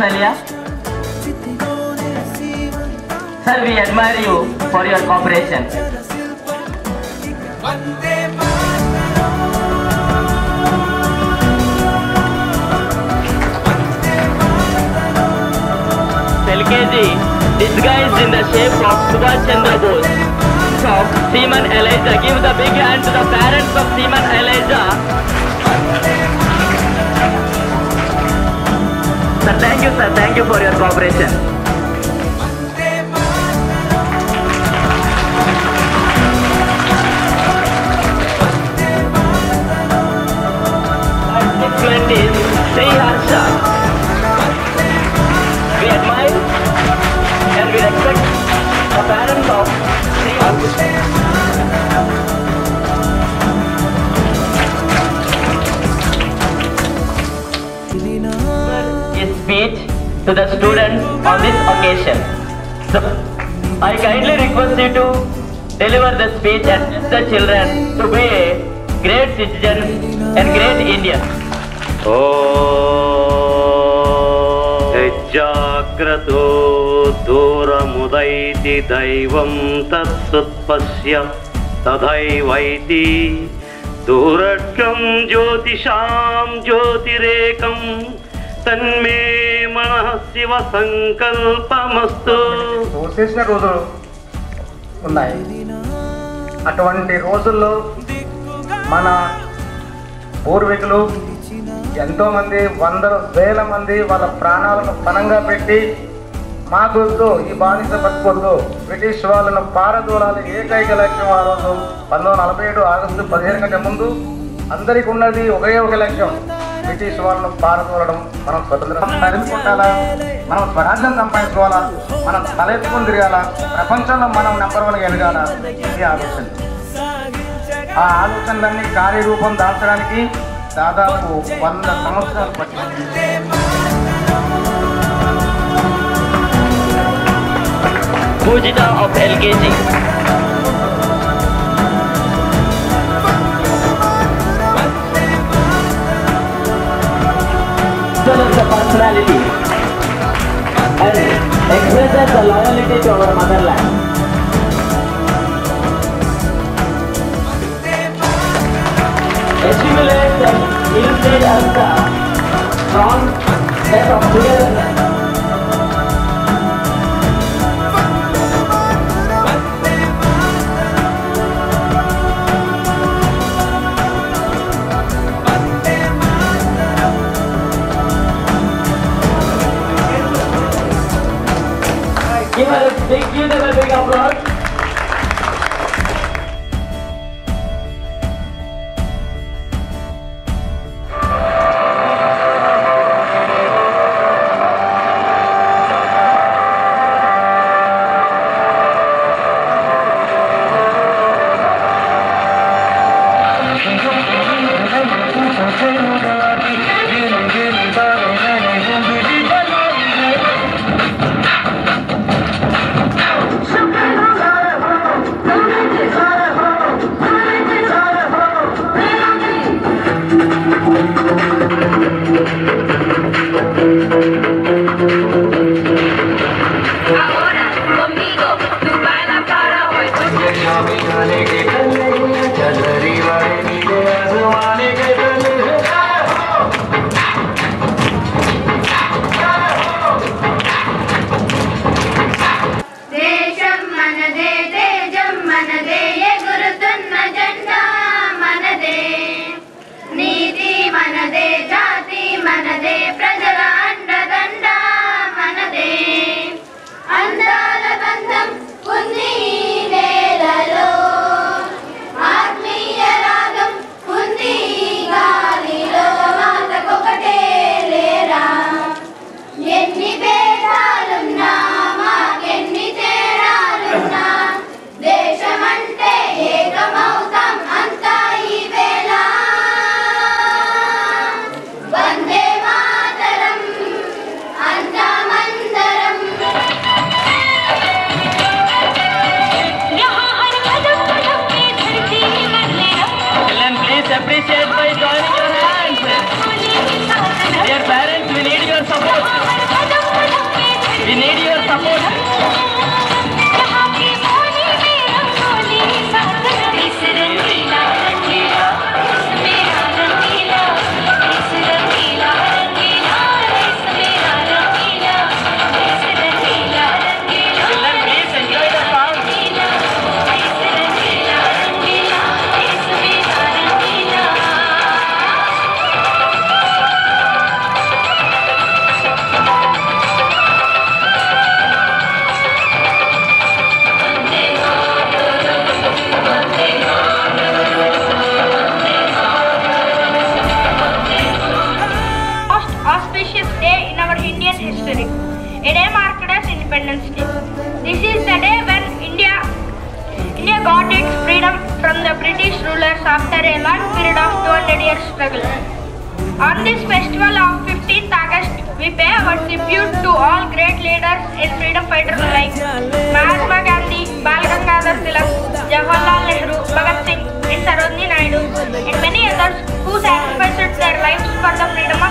Kausalya. Sir, we admire you for your cooperation. LKG, disguised in the shape of Subhash Chandra Bose, of Seaman Elijah. Give the big hand to the parents of Seaman Elijah. Sir, thank you for your cooperation. Sri Harsha. We admire and we respect the parents of Sri Harsha. A speech to the students on this occasion. So, I kindly request you to deliver the speech and teach the children to be a great citizens and great Indians. జాగ్రతో దూరముదైతి దైవం తత్సత్పశ్య తథైవైతి దూరత్వం జ్యోతిషాం జ్యోతిరేకం తన్మే మనః శివ సంకల్పమస్తు. చేసిన రోజులు ఉన్నాయి. అటువంటి రోజుల్లో మన పూర్వీకులు ఎంతోమంది వందల వేల మంది వాళ్ళ ప్రాణాలను పణంగా పెట్టి మాకొద్దు ఈ బానిస బతుకొద్దు, బ్రిటిష్ వాళ్ళను పారదూరాలి ఏకైక లక్ష్యం. ఆ రోజు 1947 ఆగస్టు 15 కంటే ముందు అందరికీ ఉన్నది ఒకే ఒక లక్ష్యం, బ్రిటిష్ వాళ్ళను పారదూరడం. మనం స్వతంత్రం సాధించుకుంటారా, మనం స్వరాజ్యం సంపాదించుకోవాలా, మనం తలెత్తుకుని తిరగాల, ప్రపంచంలో మనం నెంబర్ 1గా ఎదగాల. ఇది ఆలోచన. ఆ ఆలోచనలన్నీ కార్యరూపం దాల్చడానికి దాదాపు 100 సంవత్సరాలు పట్టింది. Pujita of LKG. Develops the personality and expresses the loyalty to our motherland. Stimulates and illustrates us the strong sense of togetherness. Give them a big applause. Appreciate by joining your hands. Dear parents, we need your support. support. A day marked as Independence Day. This is the day when India got its freedom from the British rulers after a long period of 200 years struggle. On this festival of 15th August, we pay our tribute to all great leaders and freedom fighters like Mahatma Gandhi, Bal Gangadhar Tilak, Jawaharlal Nehru, Bhagat Singh, and Sarojini Naidu, and many others who sacrificed their lives for the freedom